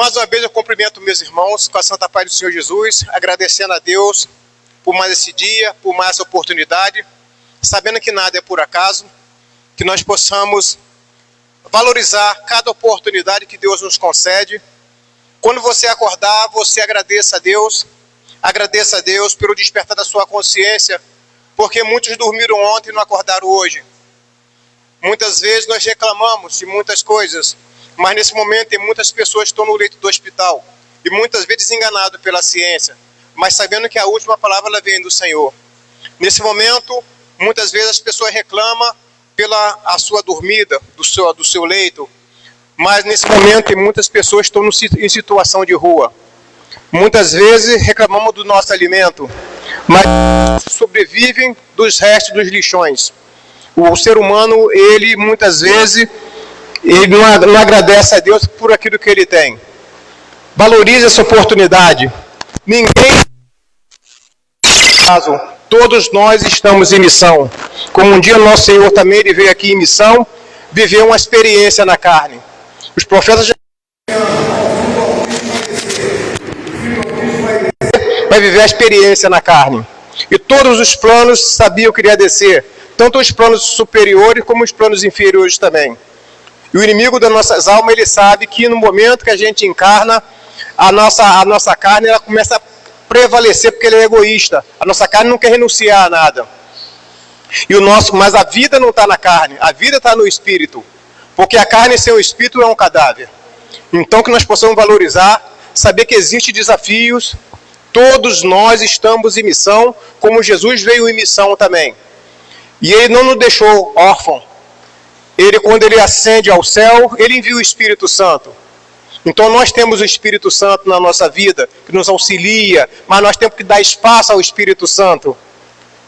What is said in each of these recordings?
Mais uma vez eu cumprimento meus irmãos com a santa paz do Senhor Jesus, agradecendo a Deus por mais esse dia, por mais essa oportunidade, sabendo que nada é por acaso, que nós possamos valorizar cada oportunidade que Deus nos concede. Quando você acordar, você agradeça a Deus pelo despertar da sua consciência, porque muitos dormiram ontem e não acordaram hoje. Muitas vezes nós reclamamos de muitas coisas, mas nesse momento tem muitas pessoas que estão no leito do hospital e muitas vezes enganadas pela ciência, mas sabendo que a última palavra ela vem do Senhor. Nesse momento, muitas vezes as pessoas reclamam pela a sua dormida, do seu leito, mas nesse momento tem muitas pessoas que estão em situação de rua. Muitas vezes reclamamos do nosso alimento, mas sobrevivem dos restos dos lixões. O ser humano, ele muitas vezes, ele não agradece a Deus por aquilo que ele tem. Valorize essa oportunidade. Ninguém... Todos nós estamos em missão. Como um dia nosso Senhor também ele veio aqui em missão, viveu uma experiência na carne. Os profetas já... vai viver a experiência na carne. E todos os planos sabiam que iria descer. Tanto os planos superiores como os planos inferiores também. E o inimigo das nossas almas, ele sabe que no momento que a gente encarna, a nossa carne ela começa a prevalecer porque ele é egoísta. A nossa carne não quer renunciar a nada. Mas a vida não está na carne, a vida está no espírito. Porque a carne sem o espírito é um cadáver. Então que nós possamos valorizar, saber que existem desafios. Todos nós estamos em missão, como Jesus veio em missão também. E ele não nos deixou órfãos. Quando ele ascende ao céu, ele envia o Espírito Santo. Então nós temos o Espírito Santo na nossa vida, que nos auxilia, mas nós temos que dar espaço ao Espírito Santo.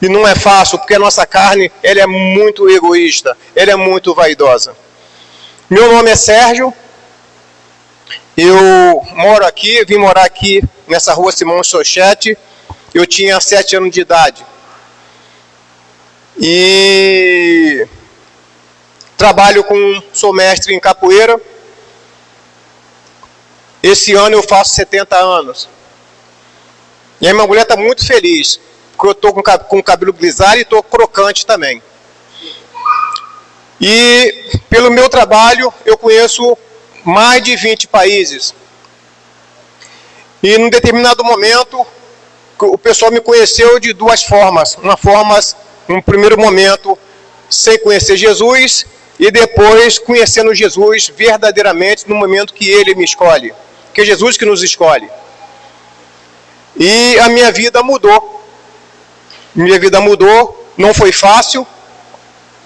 E não é fácil, porque a nossa carne ela é muito egoísta, ela é muito vaidosa. Meu nome é Sérgio, eu vim morar aqui nessa rua Simão Sochete, eu tinha 7 anos de idade. E sou mestre em capoeira. Esse ano eu faço 70 anos. E a minha mulher está muito feliz, porque eu estou com o cabelo grisalho e estou crocante também. E pelo meu trabalho eu conheço mais de 20 países. E num determinado momento o pessoal me conheceu de duas formas. Um primeiro momento sem conhecer Jesus e depois conhecendo Jesus verdadeiramente no momento que ele me escolhe. Que é Jesus que nos escolhe. E a minha vida mudou. Minha vida mudou, não foi fácil,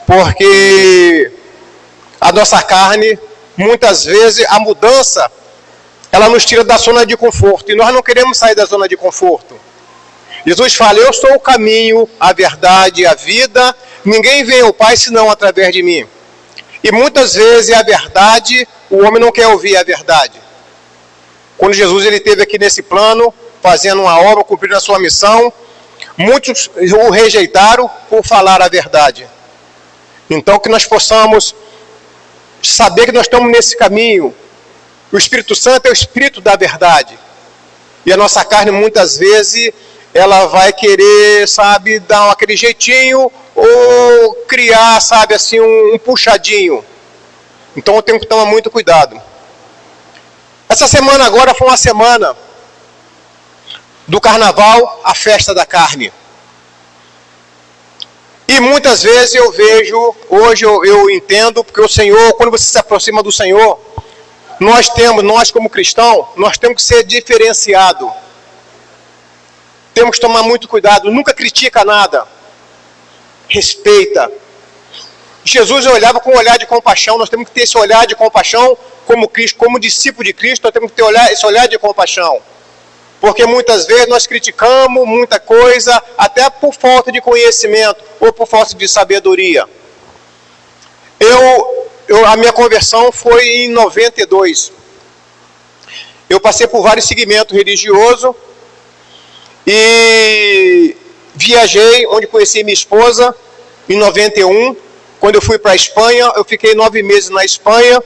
porque a nossa carne, muitas vezes, a mudança, ela nos tira da zona de conforto. E nós não queremos sair da zona de conforto. Jesus fala, eu sou o caminho, a verdade, a vida. Ninguém vem ao Pai senão através de mim. E muitas vezes a verdade, o homem não quer ouvir a verdade. Quando Jesus ele esteve aqui nesse plano, fazendo uma obra, cumprindo a sua missão, muitos o rejeitaram por falar a verdade. Então que nós possamos saber que nós estamos nesse caminho. O Espírito Santo é o Espírito da verdade. E a nossa carne muitas vezes ela vai querer, dar aquele jeitinho ou criar, assim, um puxadinho. Então eu tenho que tomar muito cuidado. Essa semana agora foi uma semana do carnaval, a festa da carne. E muitas vezes eu vejo, hoje eu entendo, porque o Senhor, quando você se aproxima do Senhor, nós como cristãos, nós temos que ser diferenciados. Temos que tomar muito cuidado, nunca critica nada. Respeita. Jesus olhava com um olhar de compaixão, nós temos que ter esse olhar de compaixão como Cristo, como discípulo de Cristo, nós temos que ter esse olhar de compaixão. Porque muitas vezes nós criticamos muita coisa, até por falta de conhecimento ou por falta de sabedoria. A minha conversão foi em 92. Eu passei por vários segmentos religiosos e viajei, onde conheci minha esposa, em 91. Quando eu fui para a Espanha, eu fiquei 9 meses na Espanha.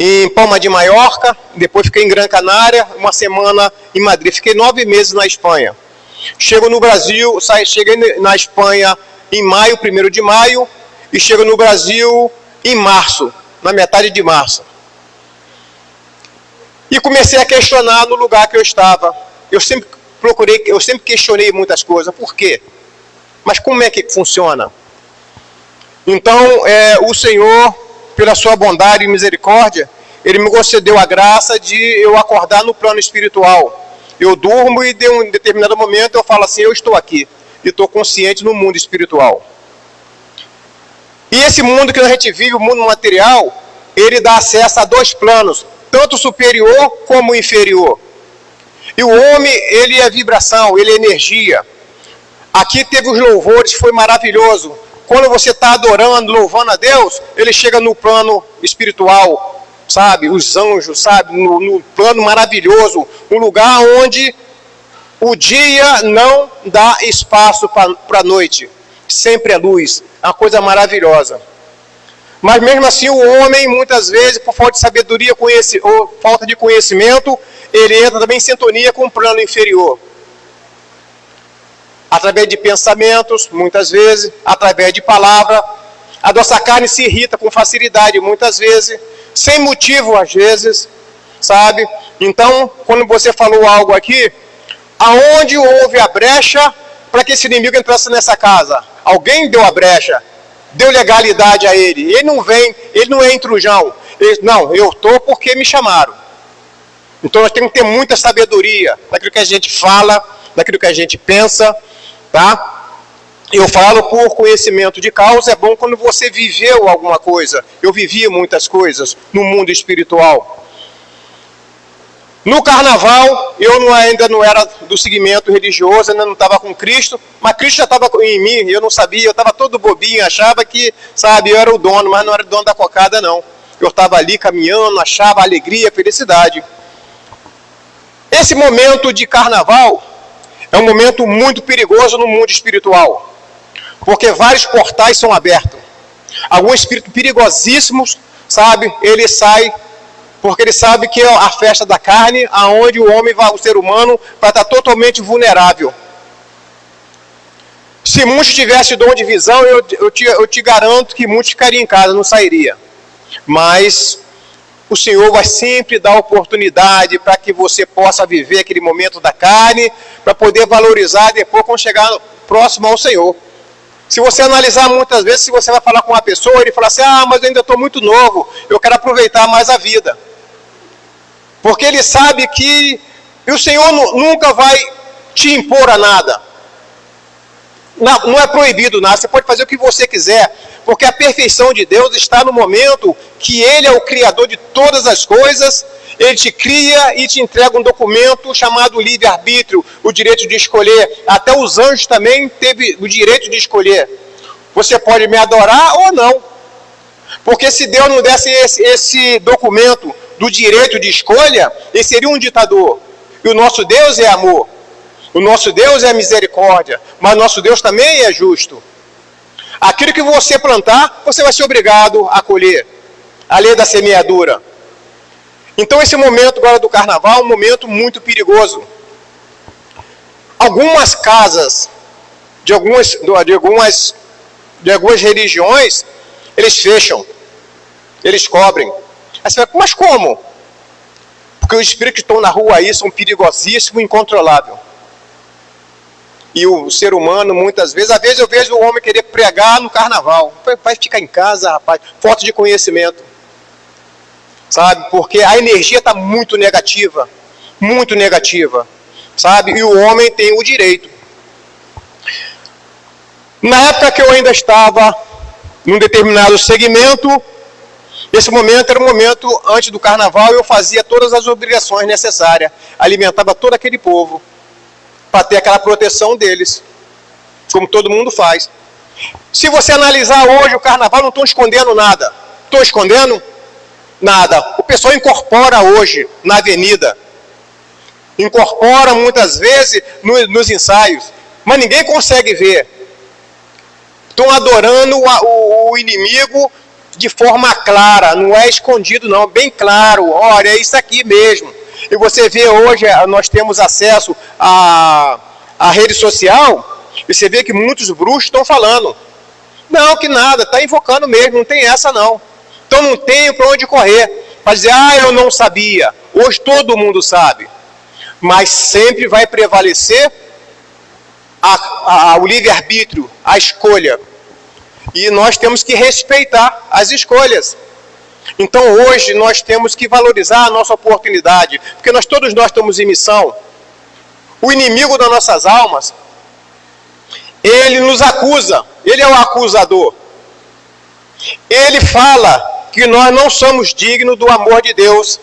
em Palma de Maiorca, depois fiquei em Gran Canária, uma semana em Madrid. Fiquei 9 meses na Espanha. Chego no Brasil, cheguei na Espanha em maio, 1º de maio, e chego no Brasil em março, na metade de março. E comecei a questionar no lugar que eu estava. Eu sempre questionei muitas coisas. Por quê? Mas como é que funciona? Então, o Senhor, pela sua bondade e misericórdia, Ele me concedeu a graça de eu acordar no plano espiritual. Eu durmo e, de um determinado momento, eu falo assim, eu estou aqui. E estou consciente no mundo espiritual. E esse mundo que a gente vive, o mundo material, ele dá acesso a 2 planos, tanto superior como inferior. E o homem, ele é vibração, ele é energia. Aqui teve os louvores, foi maravilhoso. Quando você está adorando, louvando a Deus, ele chega no plano espiritual, sabe? Os anjos, sabe? No plano maravilhoso, um lugar onde o dia não dá espaço para a noite. Sempre é luz, é uma coisa maravilhosa. Mas mesmo assim o homem, muitas vezes, por falta de sabedoria ou falta de conhecimento, ele entra também em sintonia com o plano inferior. Através de pensamentos, muitas vezes, através de palavra. A nossa carne se irrita com facilidade, muitas vezes, sem motivo, às vezes, sabe? Então, quando você falou algo aqui, aonde houve a brecha para que esse inimigo entrasse nessa casa? Alguém deu a brecha, deu legalidade a ele. Ele não é intrusão. Não, eu estou porque me chamaram. Então nós temos que ter muita sabedoria daquilo que a gente fala, daquilo que a gente pensa, tá? Eu falo por conhecimento de causa, é bom quando você viveu alguma coisa. Eu vivia muitas coisas no mundo espiritual. No carnaval, eu ainda não era do segmento religioso, ainda não estava com Cristo, mas Cristo já estava em mim, eu não sabia, eu estava todo bobinho, achava que, sabe, eu era o dono, mas não era o dono da cocada, não. Eu estava ali caminhando, achava alegria, felicidade. Esse momento de carnaval é um momento muito perigoso no mundo espiritual, porque vários portais são abertos. Alguns espíritos perigosíssimos, sabe, ele sai, porque ele sabe que é a festa da carne, aonde o homem, o ser humano, vai estar totalmente vulnerável. Se muitos tivessem dom de visão, eu te garanto que muitos ficariam em casa, não sairia. Mas o Senhor vai sempre dar oportunidade para que você possa viver aquele momento da carne, para poder valorizar depois quando chegar próximo ao Senhor. Se você analisar muitas vezes, se você vai falar com uma pessoa, ele fala assim, mas eu ainda estou muito novo, eu quero aproveitar mais a vida. Porque ele sabe que o Senhor nunca vai te impor a nada. Não é proibido nada, você pode fazer o que você quiser, porque a perfeição de Deus está no momento que Ele é o Criador de todas as coisas, Ele te cria e te entrega um documento chamado livre-arbítrio, o direito de escolher. Até os anjos também teve o direito de escolher. Você pode me adorar ou não. Porque se Deus não desse esse documento do direito de escolha, ele seria um ditador. E o nosso Deus é amor. O nosso Deus é misericórdia. Mas o nosso Deus também é justo. Aquilo que você plantar, você vai ser obrigado a colher. A lei da semeadura. Então esse momento agora do carnaval é um momento muito perigoso. Algumas casas de algumas religiões, eles fecham. Eles cobrem. Aí você fala, mas como? Porque os espíritos que estão na rua aí são perigosíssimos e incontroláveis. E o ser humano, muitas vezes, às vezes eu vejo o homem querer pregar no carnaval. Vai ficar em casa, rapaz. Falta de conhecimento. Sabe? Porque a energia está muito negativa. Muito negativa. Sabe? E o homem tem o direito. Na época que eu ainda estava num determinado segmento, esse momento era um momento antes do carnaval, eu fazia todas as obrigações necessárias, alimentava todo aquele povo, para ter aquela proteção deles, como todo mundo faz. Se você analisar hoje o carnaval, não estou escondendo nada. Estou escondendo nada. O pessoal incorpora hoje na avenida, incorpora muitas vezes nos ensaios, mas ninguém consegue ver. Estão adorando o inimigo de forma clara, não é escondido não, bem claro, olha, é isso aqui mesmo. E você vê hoje, nós temos acesso à rede social, e você vê que muitos bruxos estão falando, não, que nada, está invocando mesmo, não tem essa não. Então não tem para onde correr, para dizer, eu não sabia. Hoje todo mundo sabe, mas sempre vai prevalecer o livre-arbítrio, a escolha. E nós temos que respeitar as escolhas. Então hoje nós temos que valorizar a nossa oportunidade, porque todos nós estamos em missão. O inimigo das nossas almas, ele nos acusa, ele é o acusador. Ele fala que nós não somos dignos do amor de Deus.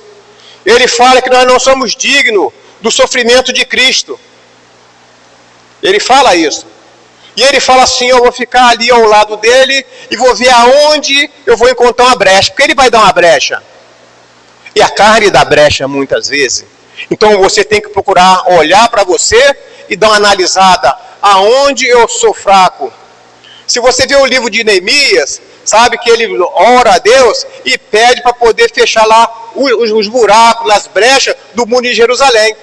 Ele fala que nós não somos dignos do sofrimento de Cristo. Ele fala isso. E ele fala assim, eu vou ficar ali ao lado dele e vou ver aonde eu vou encontrar uma brecha. Porque ele vai dar uma brecha. E a carne dá brecha muitas vezes. Então você tem que procurar olhar para você e dar uma analisada. Aonde eu sou fraco? Se você vê o livro de Neemias, sabe que ele ora a Deus e pede para poder fechar lá os buracos, as brechas do muro de Jerusalém.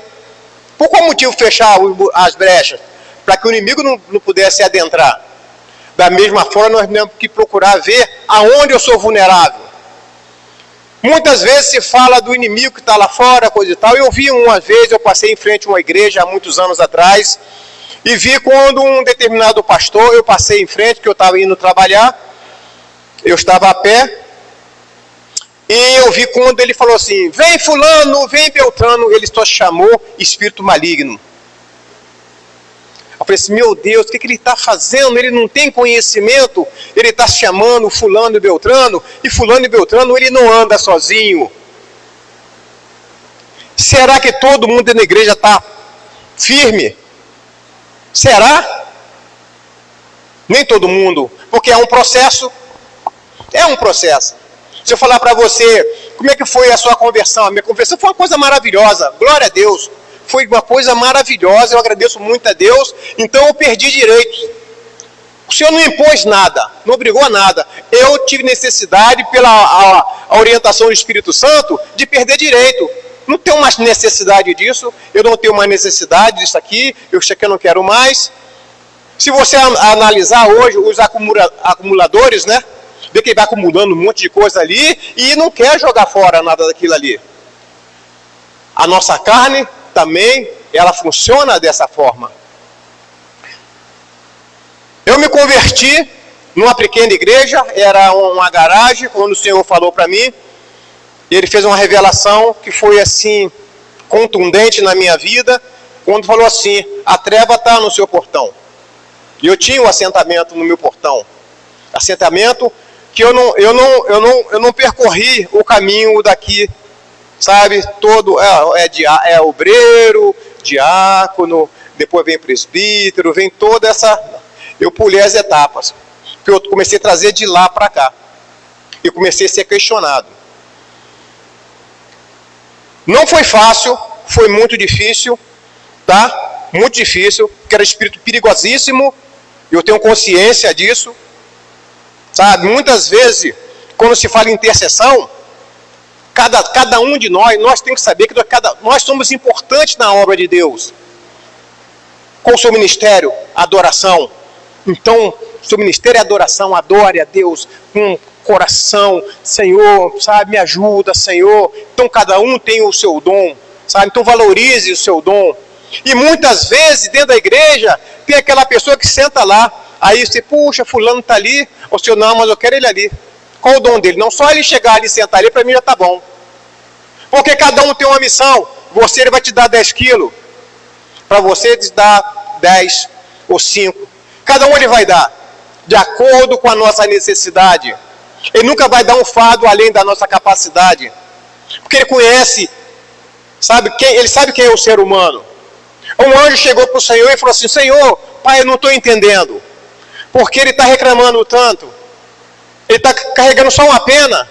Por qual motivo fechar as brechas? Para que o inimigo não pudesse adentrar. Da mesma forma, nós temos que procurar ver aonde eu sou vulnerável. Muitas vezes se fala do inimigo que está lá fora, coisa e tal. Eu vi uma vez, eu passei em frente a uma igreja há muitos anos atrás, e vi quando um determinado pastor, eu passei em frente, que eu estava indo trabalhar, eu estava a pé, e eu vi quando ele falou assim, vem fulano, vem Beltrano, ele só chamou espírito maligno. Eu falei assim, meu Deus, o que ele está fazendo? Ele não tem conhecimento, ele está chamando fulano e Beltrano, e fulano e Beltrano ele não anda sozinho. Será que todo mundo na igreja está firme? Será? Nem todo mundo, porque é um processo. É um processo. Se eu falar para você, como é que foi a sua conversão? A minha conversão foi uma coisa maravilhosa, glória a Deus. Foi uma coisa maravilhosa, eu agradeço muito a Deus, então eu perdi direitos. O Senhor não impôs nada, não obrigou a nada. Eu tive necessidade, pela a orientação do Espírito Santo, de perder direito. Não tenho mais necessidade disso, eu não tenho mais necessidade disso aqui, isso aqui eu não quero mais. Se você analisar hoje os acumuladores, né? Vê que ele vai acumulando um monte de coisa ali e não quer jogar fora nada daquilo ali. A nossa carne também, ela funciona dessa forma. Eu me converti numa pequena igreja, era uma garagem, quando o Senhor falou para mim, e ele fez uma revelação que foi assim, contundente na minha vida, quando falou assim, a treva está no seu portão. E eu tinha um assentamento no meu portão. Assentamento que eu não percorri o caminho daqui, sabe, todo, é obreiro, diácono, depois vem presbítero, vem toda essa, eu pulei as etapas, porque eu comecei a trazer de lá para cá, e comecei a ser questionado. Não foi fácil, foi muito difícil, tá, muito difícil, porque era espírito perigosíssimo, eu tenho consciência disso, sabe, muitas vezes, quando se fala em intercessão, cada um de nós tem que saber que nós somos importantes na obra de Deus. Com o seu ministério, adoração. Então, seu ministério é adoração, adore a Deus com coração. Senhor, sabe, me ajuda, Senhor. Então, cada um tem o seu dom, sabe? Então, valorize o seu dom. E muitas vezes, dentro da igreja, tem aquela pessoa que senta lá. Aí você, puxa, fulano está ali. O senhor, não, mas eu quero ele ali. Qual o dom dele? Não, só ele chegar ali e sentar ali, para mim já está bom. Porque cada um tem uma missão. Você, ele vai te dar 10 quilos. Para você, ele te dá 10 ou 5. Cada um ele vai dar, de acordo com a nossa necessidade. Ele nunca vai dar um fardo além da nossa capacidade. Porque ele conhece, ele sabe quem é o ser humano. Um anjo chegou para o Senhor e falou assim, Senhor, pai, eu não estou entendendo. Porque ele está reclamando tanto. Ele está carregando só uma pena.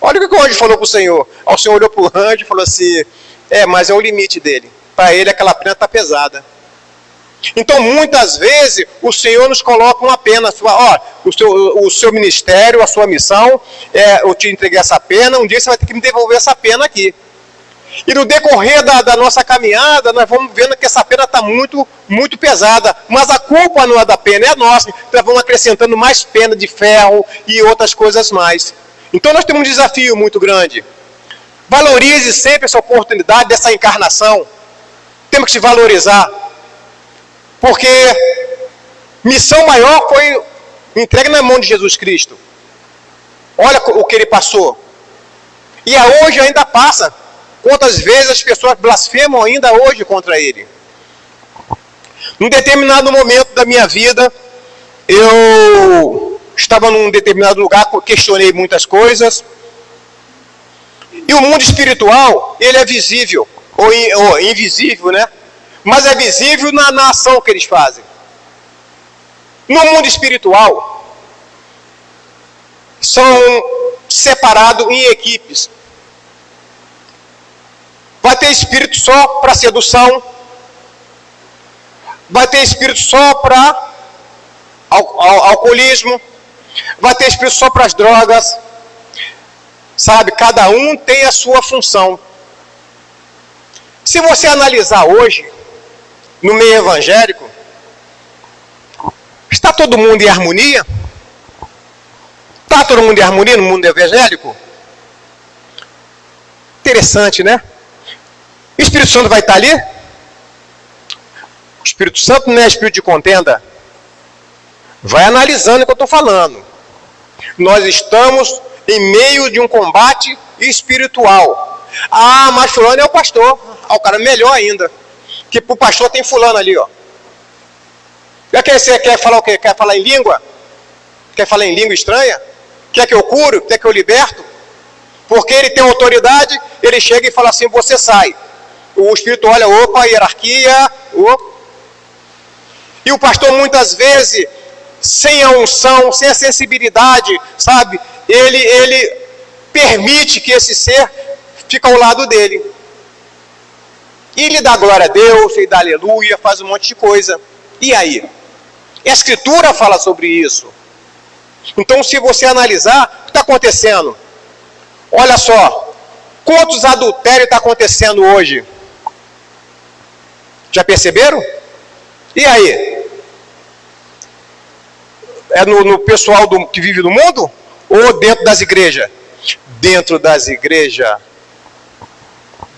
Olha o que o anjo falou para o Senhor. O Senhor olhou para o anjo e falou assim, mas é o limite dele. Para ele aquela pena está pesada. Então, muitas vezes, o Senhor nos coloca uma pena. Ó, o seu ministério, a sua missão, eu te entreguei essa pena, um dia você vai ter que me devolver essa pena aqui. E no decorrer da nossa caminhada, nós vamos vendo que essa pena está muito, muito pesada. Mas a culpa não é da pena, é nossa. Nós vamos acrescentando mais pena de ferro e outras coisas mais. Então nós temos um desafio muito grande. Valorize sempre essa oportunidade dessa encarnação. Temos que se valorizar. Porque missão maior foi entregue na mão de Jesus Cristo. Olha o que ele passou. E hoje ainda passa. Quantas vezes as pessoas blasfemam ainda hoje contra ele. Num determinado momento da minha vida, eu estava num determinado lugar, questionei muitas coisas. E o mundo espiritual, ele é visível, ou invisível, né? Mas é visível na ação que eles fazem. No mundo espiritual, são separados em equipes. Vai ter espírito só para sedução. Vai ter espírito só para alcoolismo. Vai ter espírito só para as drogas. Sabe, cada um tem a sua função. Se você analisar hoje, no meio evangélico, está todo mundo em harmonia? Está todo mundo em harmonia no mundo evangélico? Interessante, né? O Espírito Santo vai estar ali? O Espírito Santo não é espírito de contenda. Vai analisando o que eu estou falando. Nós estamos em meio de um combate espiritual. Ah, mas fulano é o pastor. Ah, o cara melhor ainda. Que pro pastor tem fulano ali, ó. Você quer falar o quê? Quer falar em língua? Quer falar em língua estranha? Quer que eu curo? Quer que eu liberto? Porque ele tem autoridade, ele chega e fala assim, você sai. O Espírito olha, opa, hierarquia, opa. E o pastor muitas vezes, sem a unção, sem a sensibilidade, sabe? Ele permite que esse ser fique ao lado dele. E ele dá glória a Deus, ele dá aleluia, faz um monte de coisa. E aí? A Escritura fala sobre isso. Então, se você analisar, o que está acontecendo? Olha só, quantos adultérios está acontecendo hoje? Já perceberam? E aí? É no pessoal que vive no mundo? Ou dentro das igrejas? Dentro das igrejas.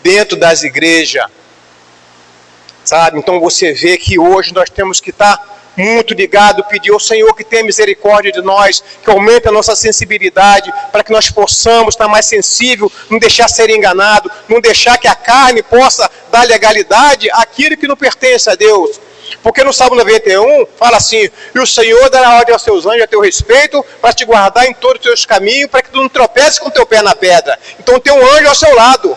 Dentro das igrejas. Sabe? Então você vê que hoje nós temos que estar muito ligado, pedir ao Senhor que tenha misericórdia de nós, que aumente a nossa sensibilidade, para que nós possamos estar mais sensível, não deixar ser enganado, não deixar que a carne possa dar legalidade àquilo que não pertence a Deus. Porque no Salmo 91 fala assim, e o Senhor dará ordem aos seus anjos a teu respeito, para te guardar em todos os teus caminhos, para que tu não tropece com o teu pé na pedra. Então tem um anjo ao seu lado.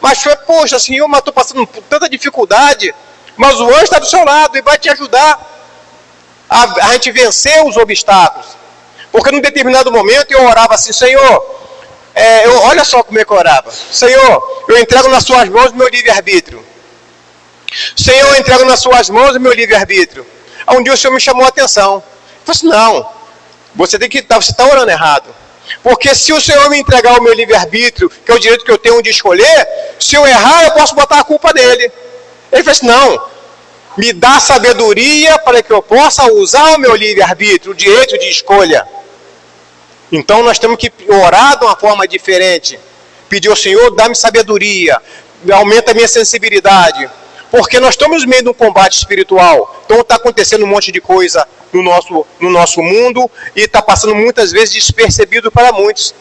Mas, poxa, Senhor, mas estou passando por tanta dificuldade, mas o anjo está do seu lado e vai te ajudar a gente vencer os obstáculos. Porque num determinado momento eu orava assim, Senhor, olha só como é que eu orava. Senhor, eu entrego nas suas mãos o meu livre-arbítrio. Senhor, eu entrego nas suas mãos o meu livre-arbítrio. Aí um dia o Senhor me chamou a atenção. Eu falei assim, não, você está orando errado. Porque se o Senhor me entregar o meu livre-arbítrio, que é o direito que eu tenho de escolher, se eu errar, eu posso botar a culpa nele. Ele falou assim, não, me dá sabedoria para que eu possa usar o meu livre-arbítrio, o direito de escolha. Então nós temos que orar de uma forma diferente. Pedir ao Senhor, dá-me sabedoria, aumenta a minha sensibilidade. Porque nós estamos no meio de um combate espiritual. Então está acontecendo um monte de coisa no nosso mundo e está passando muitas vezes despercebido para muitos.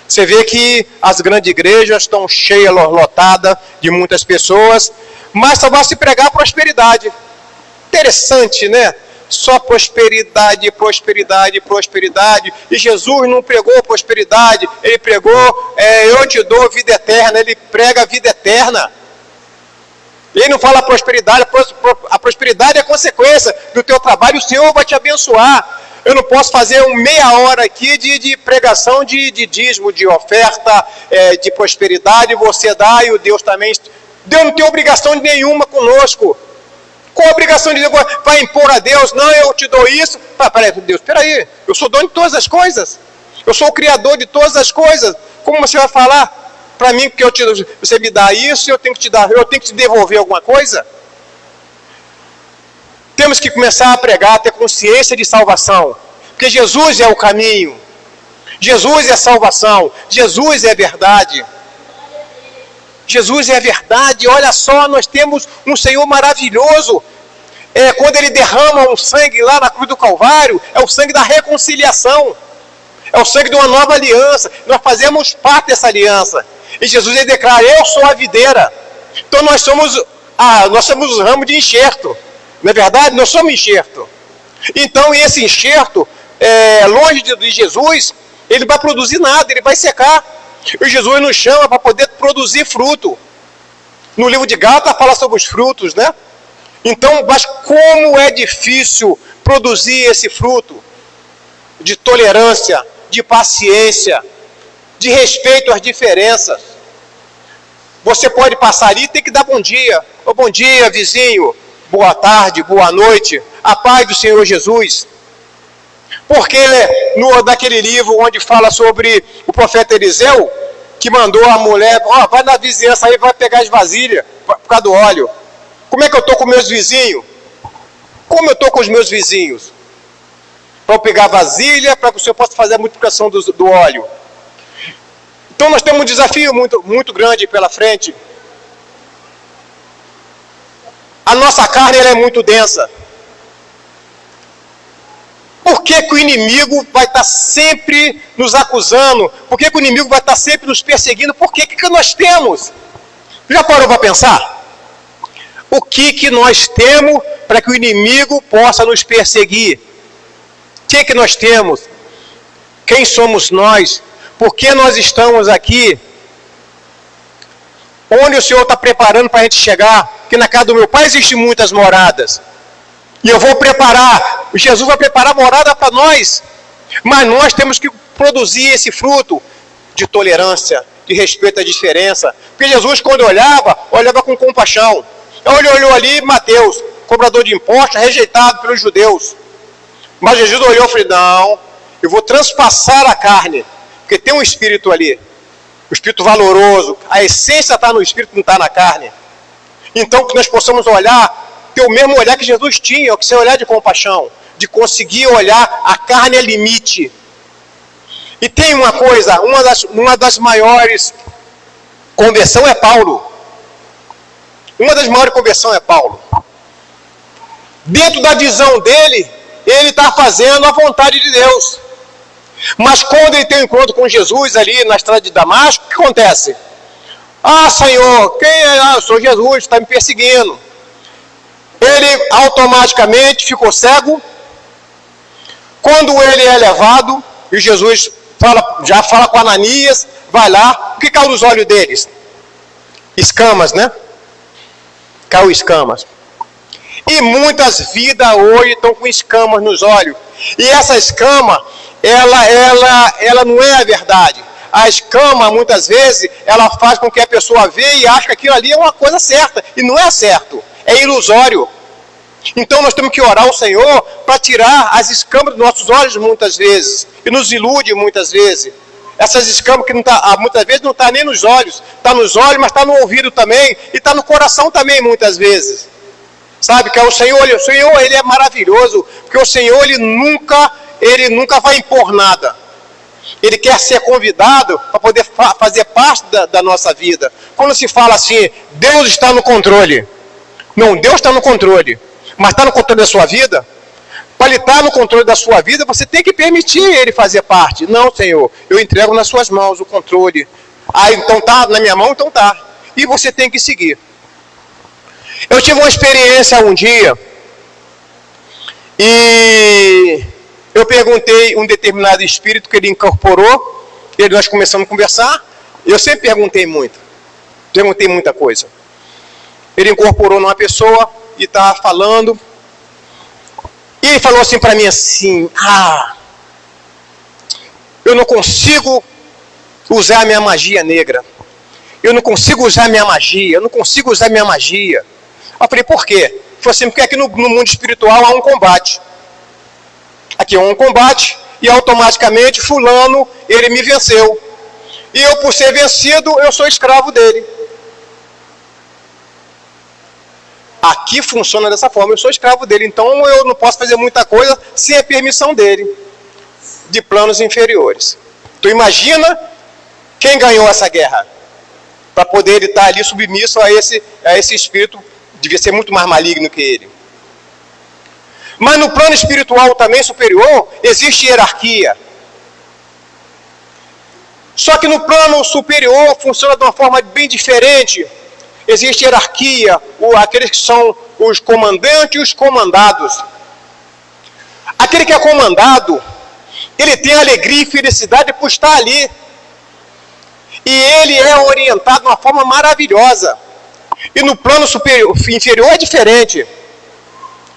Você vê que as grandes igrejas estão cheias, lotadas de muitas pessoas, mas só vai se pregar prosperidade. Interessante, né? Só prosperidade, prosperidade, prosperidade. E Jesus não pregou prosperidade, ele pregou, eu te dou vida eterna, ele prega a vida eterna. Ele não fala prosperidade, a prosperidade é consequência do teu trabalho, o Senhor vai te abençoar. Eu não posso fazer meia hora aqui de pregação de dízimo, de oferta, de prosperidade, você dá e o Deus também. Deus não tem obrigação nenhuma conosco. Qual a obrigação de Deus? Vai impor a Deus, não, eu te dou isso. Peraí, Deus, peraí, eu sou dono de todas as coisas. Eu sou o criador de todas as coisas. Como você vai falar para mim que você me dá isso e eu tenho que te devolver alguma coisa? Temos que começar a pregar, a ter consciência de salvação. Porque Jesus é o caminho. Jesus é a salvação. Jesus é a verdade. Jesus é a verdade. Olha só, nós temos um Senhor maravilhoso. Quando Ele derrama um sangue lá na cruz do Calvário, é o sangue da reconciliação. É o sangue de uma nova aliança. Nós fazemos parte dessa aliança. E Jesus ele declara, eu sou a videira. Então nós somos os ramos de enxerto. Não é verdade? Nós somos enxerto. Então esse enxerto, longe de Jesus, ele vai produzir nada, ele vai secar. E Jesus nos chama para poder produzir fruto. No livro de Gálatas fala sobre os frutos, né? Então, mas como é difícil produzir esse fruto de tolerância, de paciência, de respeito às diferenças. Você pode passar ali e tem que dar bom dia. Bom dia, vizinho. Boa tarde, boa noite. A paz do Senhor Jesus. Porque naquele livro onde fala sobre o profeta Eliseu, que mandou a mulher, vai na vizinhança aí, vai pegar as vasilhas por causa do óleo. Como é que eu estou com meus vizinhos? Como eu estou com os meus vizinhos? Para eu pegar a vasilha, para que o Senhor possa fazer a multiplicação do óleo. Então nós temos um desafio muito, muito grande pela frente. A nossa carne ela é muito densa. Por que o inimigo vai estar sempre nos acusando? Por que o inimigo vai estar sempre nos perseguindo? Por que nós temos? Já parou para pensar? O que nós temos para que o inimigo possa nos perseguir? O que nós temos? Quem somos nós? Por que nós estamos aqui? Onde o Senhor está preparando para a gente chegar? Porque na casa do meu pai existem muitas moradas. E eu vou preparar. Jesus vai preparar morada para nós. Mas nós temos que produzir esse fruto de tolerância, de respeito à diferença. Porque Jesus, quando olhava com compaixão. Então ele olhou ali, Mateus, cobrador de impostos, rejeitado pelos judeus. Mas Jesus olhou e falou, não, eu vou transpassar a carne, porque tem um espírito ali, um espírito valoroso, a essência está no espírito, não está na carne. Então que nós possamos olhar, ter o mesmo olhar que Jesus tinha, que ser olhar de compaixão, de conseguir olhar, a carne é limite. E tem uma coisa, uma das maiores conversões é Paulo. Uma das maiores conversões é Paulo. Dentro da visão dele, ele está fazendo a vontade de Deus. Mas quando ele tem um encontro com Jesus ali na estrada de Damasco, o que acontece? Senhor, quem é? Eu sou Jesus, está me perseguindo. Ele automaticamente ficou cego. Quando ele é levado, e Jesus já fala com Ananias, vai lá, o que caiu nos olhos deles? Escamas, né? Caiu escamas. E muitas vidas hoje estão com escamas nos olhos. E essa escama, ela não é a verdade. A escama, muitas vezes, ela faz com que a pessoa veja e ache que aquilo ali é uma coisa certa. E não é certo. É ilusório. Então nós temos que orar ao Senhor para tirar as escamas dos nossos olhos muitas vezes. E nos ilude muitas vezes. Essas escamas que muitas vezes não estão nem nos olhos. Está nos olhos, mas está no ouvido também. E está no coração também muitas vezes. Sabe que o Senhor ele é maravilhoso. Porque o Senhor ele nunca vai impor nada. Ele quer ser convidado para poder fazer parte da nossa vida. Quando se fala assim, Deus está no controle. Não, Deus está no controle. Mas está no controle da sua vida? Para ele estar no controle da sua vida, você tem que permitir ele fazer parte. Não, Senhor, eu entrego nas suas mãos o controle. Então tá, na minha mão, então tá. E você tem que seguir. Eu tive uma experiência um dia, e eu perguntei um determinado espírito que ele incorporou, e nós começamos a conversar, eu sempre perguntei muita coisa. Ele incorporou numa pessoa, e estava falando, e ele falou assim para mim assim, eu não consigo usar a minha magia negra, eu não consigo usar a minha magia, eu falei, por quê? Foi assim, porque aqui no mundo espiritual há um combate. Aqui há um combate e automaticamente fulano, ele me venceu. E eu, por ser vencido, eu sou escravo dele. Aqui funciona dessa forma, eu sou escravo dele, então eu não posso fazer muita coisa sem a permissão dele, de planos inferiores. Tu imagina quem ganhou essa guerra? Para poder ele estar ali submisso a esse espírito, devia ser muito mais maligno que ele. Mas no plano espiritual também superior, existe hierarquia. Só que no plano superior funciona de uma forma bem diferente. Existe hierarquia, aqueles que são os comandantes e os comandados. Aquele que é comandado, ele tem alegria e felicidade por estar ali. E ele é orientado de uma forma maravilhosa. E no plano inferior é diferente.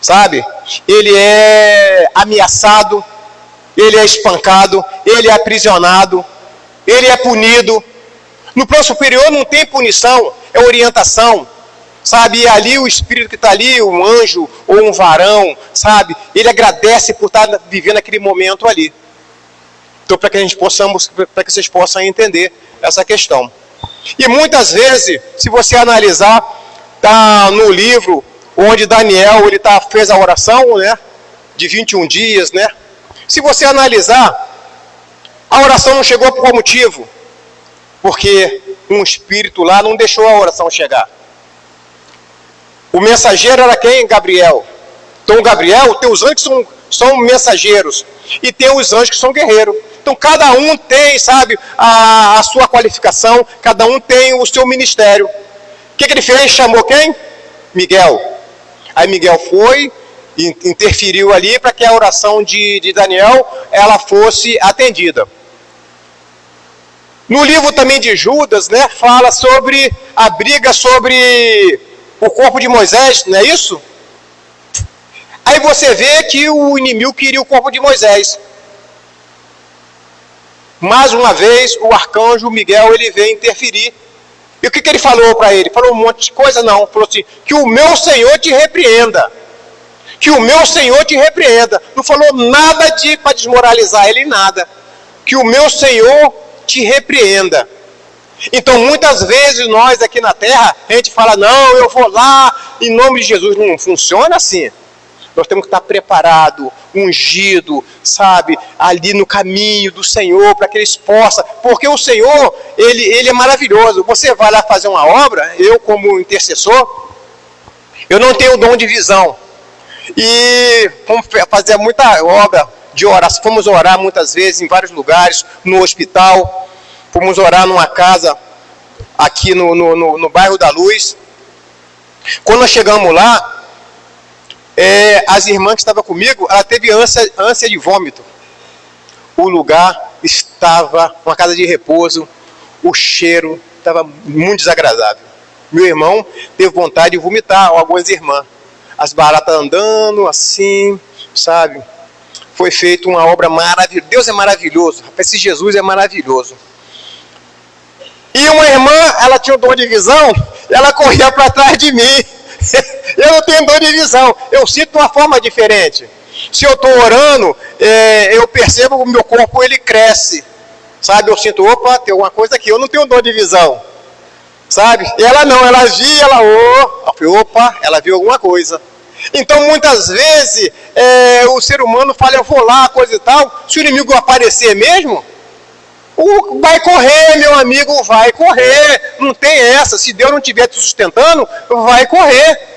Sabe? Ele é ameaçado, ele é espancado, ele é aprisionado, ele é punido. No plano superior não tem punição, é orientação, sabe? E ali o espírito que está ali, um anjo ou um varão, sabe? Ele agradece por estar vivendo aquele momento ali. Então, para que vocês possam entender essa questão. E muitas vezes, se você analisar, tá no livro onde Daniel fez a oração, né? De 21 dias, né? Se você analisar, a oração não chegou por qual motivo? Porque um espírito lá não deixou a oração chegar. O mensageiro era quem? Gabriel. Então Gabriel, tem os anjos que são mensageiros. E tem os anjos que são guerreiros. Então cada um tem, sabe, a sua qualificação. Cada um tem o seu ministério. O que ele fez? Chamou quem? Miguel. Aí Miguel foi, interferiu ali para que a oração de Daniel ela fosse atendida. No livro também de Judas, né, fala sobre a briga sobre o corpo de Moisés, não é isso? Aí você vê que o inimigo queria o corpo de Moisés. Mais uma vez, o arcanjo Miguel, ele veio interferir. E o que ele falou para ele? Falou um monte de coisa? Não. Falou assim, que o meu Senhor te repreenda. Que o meu Senhor te repreenda. Não falou nada para desmoralizar ele, nada. Que o meu Senhor te repreenda. Então, muitas vezes, nós aqui na Terra, a gente fala, não, eu vou lá, em nome de Jesus. Não funciona assim. Nós temos que estar preparado, ungido, sabe, ali no caminho do Senhor, para que eles possam, porque o Senhor, ele é maravilhoso. Você vai lá fazer uma obra, eu como intercessor, eu não tenho dom de visão. E vamos fazer muita obra de oração, fomos orar muitas vezes em vários lugares, no hospital, fomos orar numa casa aqui no bairro da Luz. Quando nós chegamos lá, as irmãs que estavam comigo, ela teve ânsia de vômito. O lugar estava uma casa de repouso, o cheiro estava muito desagradável. Meu irmão teve vontade de vomitar, algumas irmãs. As baratas andando assim, sabe? Foi feita uma obra maravilhosa. Deus é maravilhoso. Esse Jesus é maravilhoso. E uma irmã, ela tinha o dom de visão, ela corria para trás de mim. Eu não tenho dor de visão, eu sinto de uma forma diferente. Se eu estou orando, eu percebo que o meu corpo ele cresce, sabe? Eu sinto, opa, tem alguma coisa aqui, eu não tenho dor de visão, sabe? E ela não, ela via, opa, ela viu alguma coisa. Então muitas vezes o ser humano fala, eu vou lá, coisa e tal, se o inimigo aparecer mesmo, vai correr, meu amigo, vai correr, não tem essa, se Deus não estiver te sustentando, vai correr.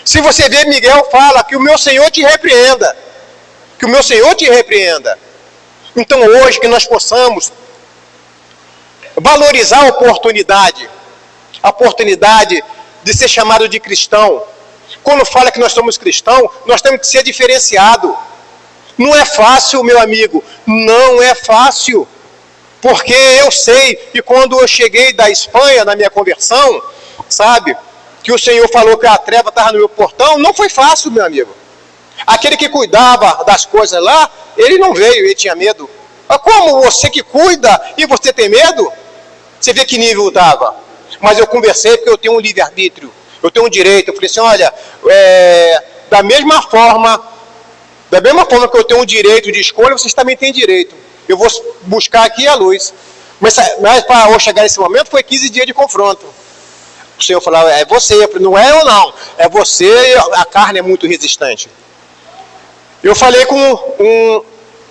Se você ver, Miguel fala que o meu Senhor te repreenda, que o meu Senhor te repreenda. Então hoje que nós possamos valorizar a oportunidade de ser chamado de cristão. Quando fala que nós somos cristãos, nós temos que ser diferenciado. Não é fácil, meu amigo, não é fácil. Porque eu sei que quando eu cheguei da Espanha, na minha conversão, sabe, que o Senhor falou que a treva estava no meu portão, não foi fácil, meu amigo. Aquele que cuidava das coisas lá, ele não veio, ele tinha medo. Mas como você que cuida e você tem medo? Você vê que nível estava. Mas eu conversei porque eu tenho um livre-arbítrio. eu tenho um direito. Eu falei assim, olha, da mesma forma que eu tenho um direito de escolha, vocês também têm direito. Eu vou buscar aqui a luz. Mas para eu chegar nesse momento, foi 15 dias de confronto. O Senhor falava, é você. Eu falei, não é eu não, é você, a carne é muito resistente. Eu falei com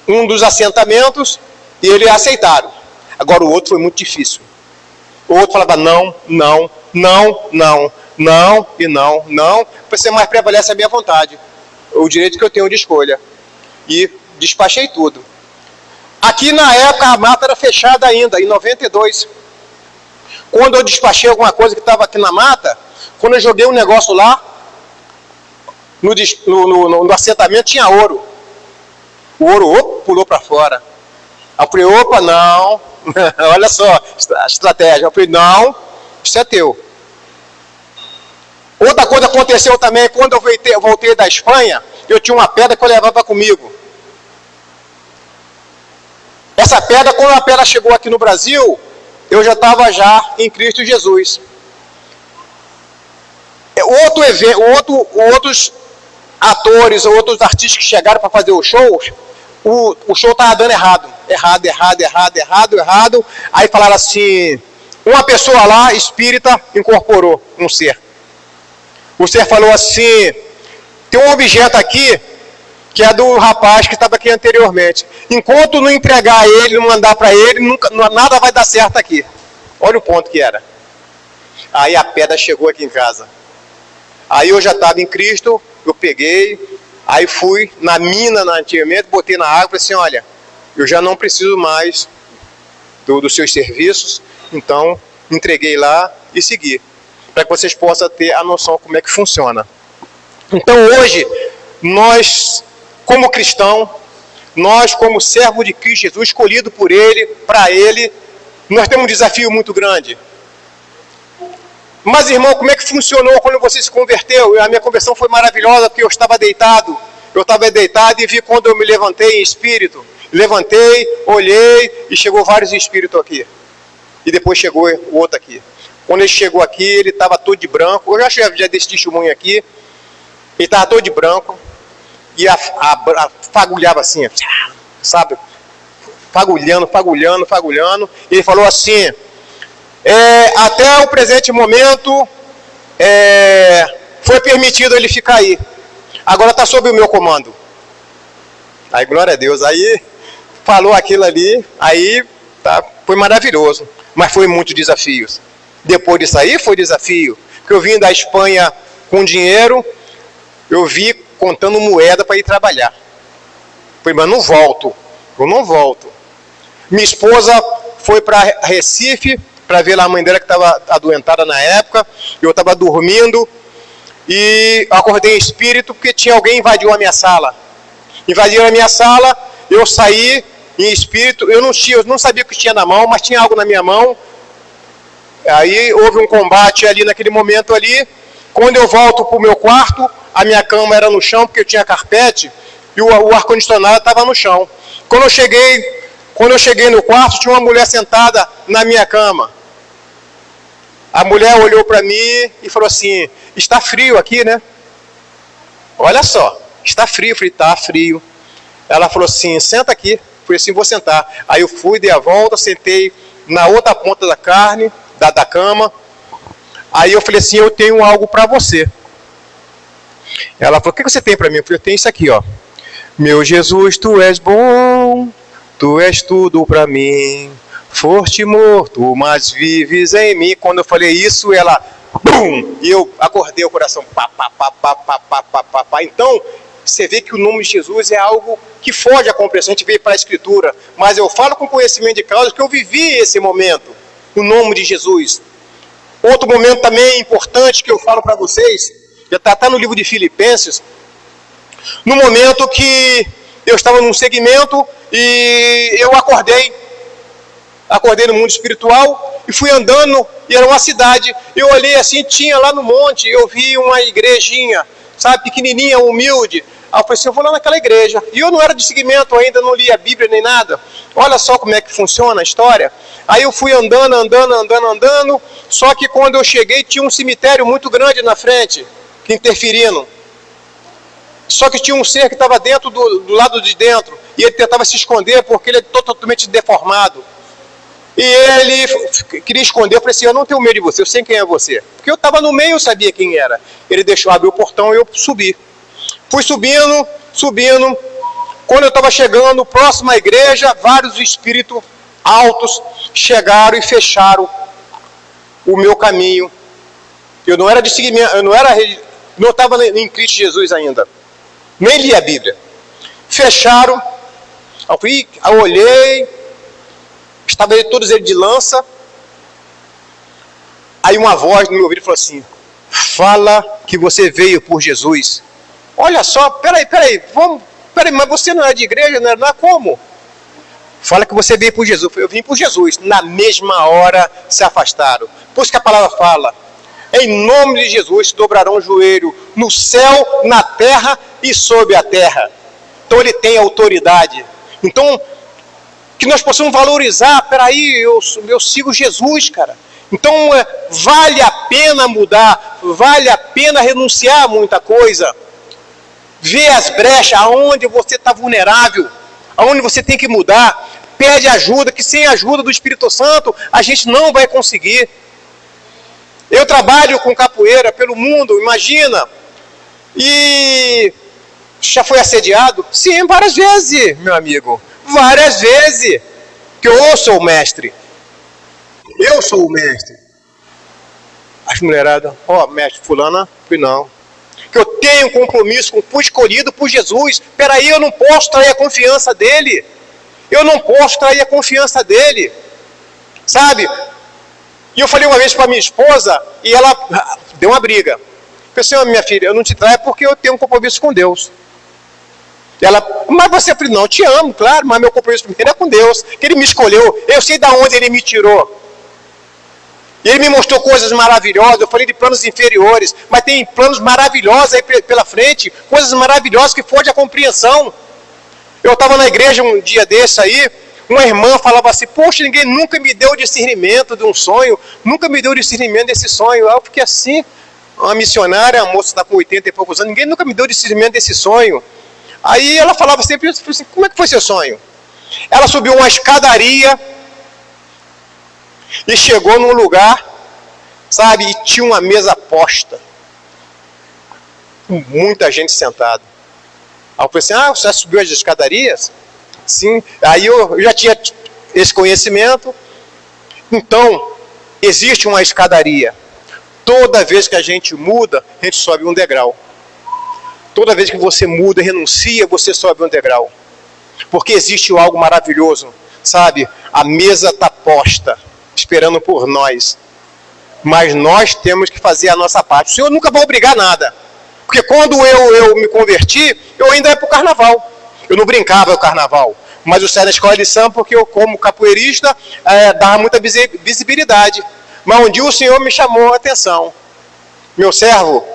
um dos assentamentos e eles aceitaram. Agora o outro foi muito difícil. O outro falava não, não, não, não, não e não, não. Você mais prevalece a minha vontade, o direito que eu tenho de escolha. E despachei tudo. Aqui na época a mata era fechada ainda, em 92. Quando eu despachei alguma coisa que estava aqui na mata, quando eu joguei um negócio lá, no assentamento tinha ouro. O ouro pulou para fora. Aí eu falei, opa, não. Olha só a estratégia. Eu falei, não, isso é teu. Outra coisa aconteceu também, quando eu voltei da Espanha, eu tinha uma pedra que eu levava comigo. Essa pedra, quando a pedra chegou aqui no Brasil, eu já estava em Cristo Jesus. Outros atores, outros artistas que chegaram para fazer o show estava dando errado. Aí falaram assim, uma pessoa lá, espírita, incorporou um ser. O ser falou assim, tem um objeto aqui, que é do rapaz que estava aqui anteriormente. Enquanto não entregar ele, não mandar para ele, nada vai dar certo aqui. Olha o ponto que era. Aí a pedra chegou aqui em casa. Aí eu já estava em Cristo, eu peguei, aí fui na mina, antigamente, botei na água e falei assim, olha, eu já não preciso mais dos seus serviços, então entreguei lá e segui, para que vocês possam ter a noção como é que funciona. Então hoje, nós, como cristão, nós como servo de Cristo Jesus, escolhido por Ele, para Ele, nós temos um desafio muito grande. Mas, irmão, como é que funcionou quando você se converteu? A minha conversão foi maravilhosa, porque eu estava deitado. Eu estava deitado e vi quando eu me levantei em espírito. Levantei, olhei e chegou vários espíritos aqui. E depois chegou o outro aqui. Quando ele chegou aqui, ele estava todo de branco. Eu já desse testemunho aqui. Ele estava todo de branco. E fagulhava assim, sabe? Fagulhando. Ele falou assim... até o presente momento foi permitido ele ficar aí. Agora está sob o meu comando. Aí, glória a Deus. Aí falou aquilo ali, aí foi maravilhoso. Mas foi muitos desafios. Depois disso aí foi desafio. Porque eu vim da Espanha com dinheiro, eu vi contando moeda para ir trabalhar. Falei, mas eu não volto. Minha esposa foi para Recife, para ver lá a mãe dela que estava adoentada na época. Eu estava dormindo e acordei em espírito porque tinha alguém invadiu a minha sala. Invadiram a minha sala, eu saí em espírito, eu não sabia o que tinha na mão, mas tinha algo na minha mão. Aí houve um combate ali naquele momento ali. Quando eu volto para o meu quarto, a minha cama era no chão porque eu tinha carpete e o ar-condicionado estava no chão. Quando eu cheguei no quarto, tinha uma mulher sentada na minha cama. A mulher olhou para mim e falou assim, está frio aqui, né? Olha só, está frio. Eu falei, tá frio. Ela falou assim, senta aqui. Eu falei assim, vou sentar. Aí eu fui, dei a volta, sentei na outra ponta da da cama. Aí eu falei assim, eu tenho algo para você. Ela falou, o que você tem para mim? Eu falei, eu tenho isso aqui, ó. Meu Jesus, tu és bom, tu és tudo para mim. Foste morto, mas vives em mim. Quando eu falei isso, ela... Bum! E eu acordei o coração. Então, você vê que o nome de Jesus é algo que foge à compreensão. A gente veio para a Escritura. Mas eu falo com conhecimento de causa que eu vivi esse momento. O nome de Jesus. Outro momento também importante que eu falo para vocês. Já está no livro de Filipenses. No momento que eu estava num segmento e eu acordei no mundo espiritual e fui andando, e era uma cidade. Eu olhei assim, tinha lá no monte, eu vi uma igrejinha, sabe, pequenininha, humilde. Aí eu falei assim, eu vou lá naquela igreja. E eu não era de segmento ainda, não lia a Bíblia nem nada. Olha só como é que funciona a história. Aí eu fui andando. Só que quando eu cheguei tinha um cemitério muito grande na frente, interferindo. Só que tinha um ser que estava dentro do lado de dentro. E ele tentava se esconder porque ele é totalmente deformado. E ele queria esconder. Eu falei assim, eu não tenho medo de você, eu sei quem é você. Porque eu estava no meio, eu sabia quem era. Ele deixou abrir o portão e eu subi. Fui subindo. Quando eu estava chegando próximo à igreja, vários espíritos altos chegaram e fecharam o meu caminho. Eu não era de seguimento, eu não estava em Cristo Jesus ainda. Nem li a Bíblia. Fecharam. Eu olhei. Estavam todos eles de lança. Aí uma voz no meu ouvido falou assim, fala que você veio por Jesus. Olha só, peraí, mas você não é de igreja, não é como? Fala que você veio por Jesus. Eu vim por Jesus. Na mesma hora se afastaram. Por isso que a palavra fala, em nome de Jesus se dobrarão o joelho no céu, na terra e sob a terra. Então ele tem autoridade. Então, que nós possamos valorizar, peraí, eu sigo Jesus, cara. Então, vale a pena mudar, vale a pena renunciar a muita coisa. Ver as brechas, aonde você está vulnerável, aonde você tem que mudar. Pede ajuda, que sem a ajuda do Espírito Santo, a gente não vai conseguir. Eu trabalho com capoeira pelo mundo, imagina. E já foi assediado? Sim, várias vezes, meu amigo. Várias vezes. Que eu sou o mestre. Eu sou o mestre. As mulheradas, mestre fulana, não. Que eu tenho um compromisso, fui escolhido por Jesus. Peraí, eu não posso trair a confiança dele. Sabe? E eu falei uma vez para minha esposa, e ela deu uma briga. Eu falei assim, minha filha, eu não te traio porque eu tenho um compromisso com Deus. Ela, mas você, não, eu te amo, claro, mas meu compromisso primeiro é com Deus, que Ele me escolheu, eu sei de onde Ele me tirou. E Ele me mostrou coisas maravilhosas, eu falei de planos inferiores, mas tem planos maravilhosos aí pela frente, coisas maravilhosas que fogem a compreensão. Eu estava na igreja um dia desse aí, uma irmã falava assim, poxa, ninguém nunca me deu discernimento de um sonho, nunca me deu discernimento desse sonho. Eu fiquei assim, uma missionária, a moça está com 80 e poucos anos, ninguém nunca me deu discernimento desse sonho. Aí ela falava sempre assim, como é que foi seu sonho? Ela subiu uma escadaria e chegou num lugar, sabe, e tinha uma mesa posta, com muita gente sentada. Aí eu falei assim, você subiu as escadarias? Sim. Aí eu já tinha esse conhecimento. Então, existe uma escadaria. Toda vez que a gente muda, a gente sobe um degrau. Toda vez que você muda, renuncia, você sobe um degrau. Porque existe algo maravilhoso, sabe? A mesa está posta, esperando por nós. Mas nós temos que fazer a nossa parte. O Senhor nunca vai obrigar nada. Porque quando eu me converti, eu ainda ia para o carnaval. Eu não brincava no carnaval. Mas eu saí da escola de samba porque eu, como capoeirista, dava muita visibilidade. Mas um dia o Senhor me chamou a atenção. Meu servo,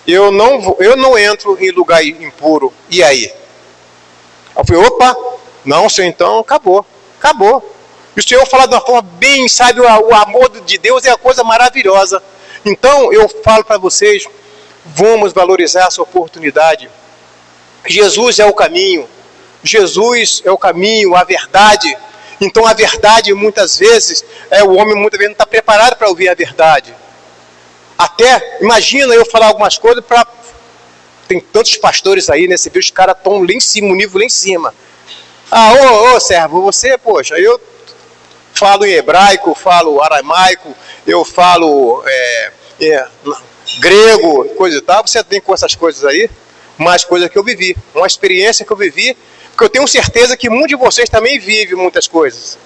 eu não entro em lugar impuro. E aí? Eu falei, opa, não, Senhor, então acabou. E o Senhor fala de uma forma bem, sabe, o amor de Deus é a coisa maravilhosa. Então eu falo para vocês, vamos valorizar essa oportunidade. Jesus é o caminho. Jesus é o caminho, a verdade. Então a verdade muitas vezes, o homem muitas vezes não está preparado para ouvir a verdade. Até, imagina eu falar algumas coisas para... Tem tantos pastores aí nesse vídeo, os caras estão lá em cima, o nível lá em cima. Servo, você, poxa, eu falo em hebraico, falo aramaico, eu falo grego, coisa e tal. Você tem com essas coisas aí, mais coisas que eu vivi, uma experiência que eu vivi, porque eu tenho certeza que muitos de vocês também vivem muitas coisas.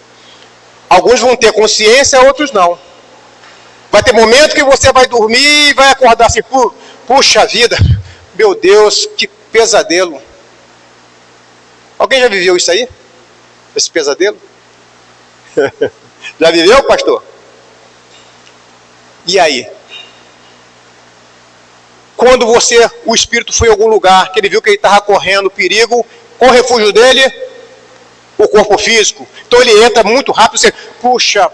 Alguns vão ter consciência, outros não. Vai ter momento que você vai dormir e vai acordar assim, puxa vida, meu Deus, que pesadelo. Alguém já viveu isso aí? Esse pesadelo? Já viveu, pastor? E aí? Quando o Espírito foi em algum lugar, que ele viu que ele estava correndo perigo, qual o refúgio dele? O corpo físico. Então ele entra muito rápido, você, puxa,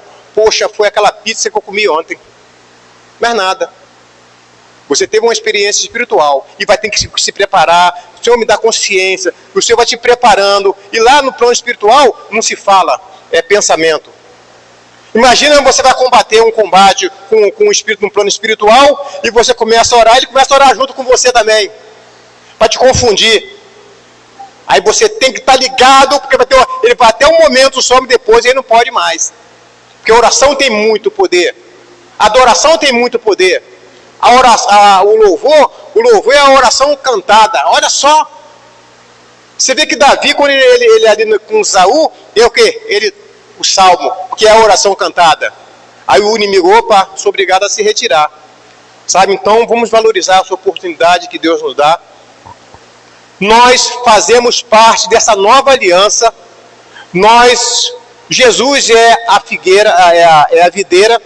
foi aquela pizza que eu comi ontem. Mais nada. Você teve uma experiência espiritual e vai ter que se preparar. O Senhor me dá consciência, o Senhor vai te preparando. E lá no plano espiritual não se fala, é pensamento. Imagina você vai combater um combate com o Espírito no plano espiritual e você começa a orar, ele começa a orar junto com você também, para te confundir. Aí você tem que estar ligado, porque ele vai até um momento, some depois e ele não pode mais. Porque a oração tem muito poder. A adoração tem muito poder. O louvor é a oração cantada. Olha só. Você vê que Davi, quando ele ali com Saul, é o quê? O salmo, que é a oração cantada. Aí o inimigo, sou obrigado a se retirar. Sabe? Então vamos valorizar essa oportunidade que Deus nos dá. Nós fazemos parte dessa nova aliança. Jesus é a figueira, é a videira.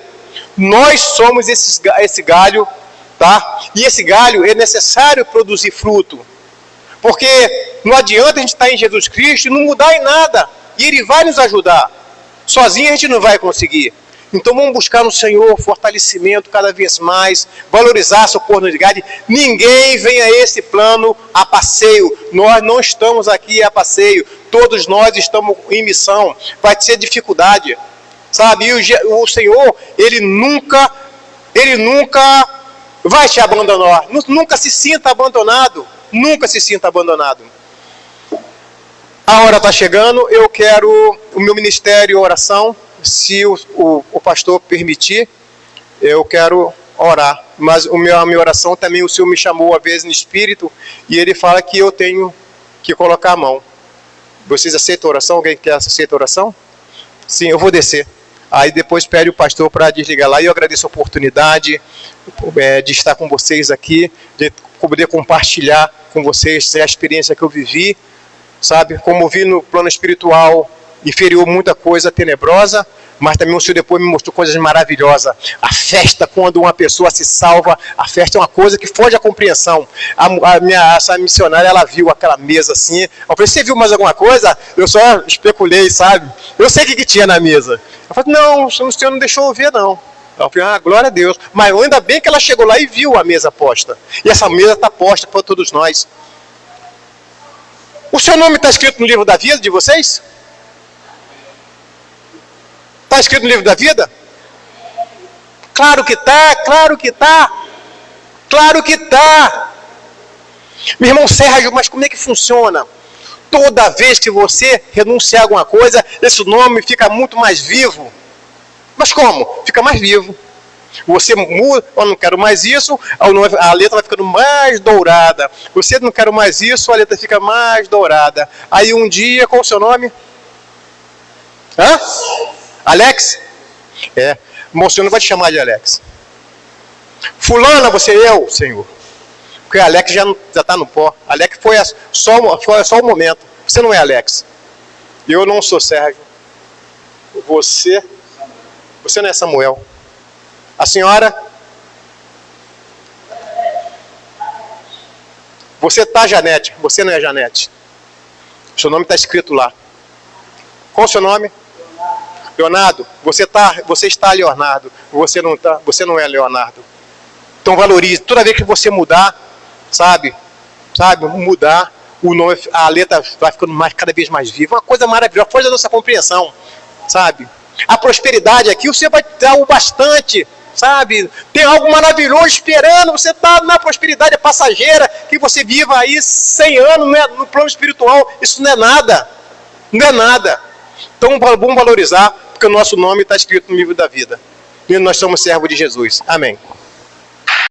Nós somos esse galho, tá? E esse galho é necessário produzir fruto. Porque não adianta a gente estar em Jesus Cristo e não mudar em nada. E Ele vai nos ajudar. Sozinho a gente não vai conseguir. Então vamos buscar no Senhor fortalecimento cada vez mais, valorizar essa oportunidade. Ninguém vem a esse plano a passeio. Nós não estamos aqui a passeio. Todos nós estamos em missão. Vai ser dificuldade. Sabe? E o Senhor, Ele nunca vai te abandonar. Nunca se sinta abandonado. Nunca se sinta abandonado. A hora está chegando, eu quero o meu ministério oração, se o pastor permitir, eu quero orar. Mas a minha oração também, o Senhor me chamou às vezes no Espírito, e Ele fala que eu tenho que colocar a mão. Vocês aceitam a oração? Alguém quer aceitar a oração? Sim, eu vou descer. Aí depois pede o pastor para desligar lá, e eu agradeço a oportunidade de estar com vocês aqui, de poder compartilhar com vocês a experiência que eu vivi. Sabe, como vi no plano espiritual inferior muita coisa tenebrosa, mas também o Senhor depois me mostrou coisas maravilhosas. A festa, quando uma pessoa se salva, a festa é uma coisa que foge à compreensão. Essa missionária, ela viu aquela mesa assim, eu falei, você viu mais alguma coisa? Eu só especulei, sabe? Eu sei o que tinha na mesa. Eu falei, não, o Senhor não deixou eu ver, não. Eu falei, glória a Deus. Mas ainda bem que ela chegou lá e viu a mesa posta. E essa mesa está posta para todos nós. O seu nome está escrito no livro da vida de vocês? Está escrito no livro da vida? Claro que está, claro que está. Claro que está. Meu irmão Sérgio, mas como é que funciona? Toda vez que você renunciar a alguma coisa, esse nome fica muito mais vivo. Mas como? Fica mais vivo. Você muda, eu não quero mais isso, a letra vai ficando mais dourada. Você não quer mais isso, a letra fica mais dourada. Aí um dia, qual é o seu nome? Hã? Alex? Mas o Senhor não vai te chamar de Alex. Fulana, você é eu, Senhor. Porque Alex já está no pó. Alex foi só o momento. Você não é Alex. Eu não sou Sérgio. Você não é Samuel. A senhora? Você está Janete, você não é Janete. Seu nome está escrito lá. Qual o seu nome? Leonardo. Você está Leonardo. Você não é Leonardo. Então valorize. Toda vez que você mudar, sabe, mudar, o nome, a letra vai ficando cada vez mais viva. Uma coisa maravilhosa, foge da nossa compreensão, sabe? A prosperidade aqui, você vai dar o bastante. Sabe, tem algo maravilhoso esperando, você está na prosperidade passageira, que você viva aí 100 anos, né, no plano espiritual, isso não é nada, não é nada. Então vamos valorizar, porque o nosso nome está escrito no livro da vida, e nós somos servos de Jesus, amém.